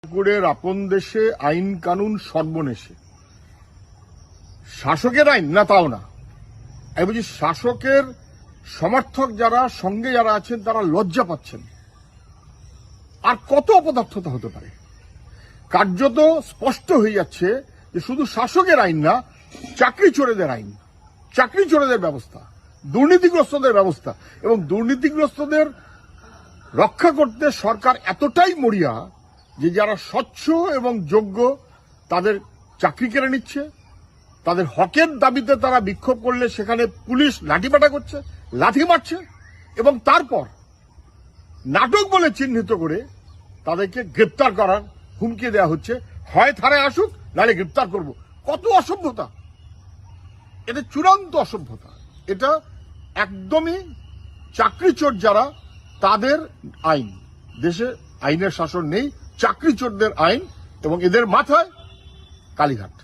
ঠাকুরের আপন দেশে আইন কানুন সর্বনেশে। শাসকের আইন না, তাও না। আমি বলছি শাসকের সমর্থক যারা, সঙ্গে যারা আছেন তারা লজ্জা পাচ্ছেন। আর কত অপদার্থতা হতে পারে? কার্যত স্পষ্ট হয়ে যাচ্ছে যে শুধু শাসকের আইন না, চাকরি চোরেদের আইন, চাকরি চোরেদের ব্যবস্থা, দুর্নীতিগ্রস্তদের ব্যবস্থা, এবং দুর্নীতিগ্রস্তদের রক্ষা করতে সরকার এতটাই মরিয়া যে যারা স্বচ্ছ এবং যোগ্য তাদের চাকরি কেড়ে নিচ্ছে। তাদের হকের দাবিতে তারা বিক্ষোভ করলে সেখানে পুলিশ লাঠিপেটা করছে, লাথি মারছে, এবং তারপর নাটক বলে চিহ্নিত করে তাদেরকে গ্রেপ্তার করার হুমকি দেওয়া হচ্ছে। হয় থানায় আসুক, নাহলে গ্রেপ্তার করব। কত অসভ্যতা! এটা চূড়ান্ত অসভ্যতা। এটা একদমই চাকরি চোর যারা, তাদের আইন। দেশে আইনের শাসন নেই, চাকরি চোরদের আইন, এবং এদের মাথায় কালীঘাট।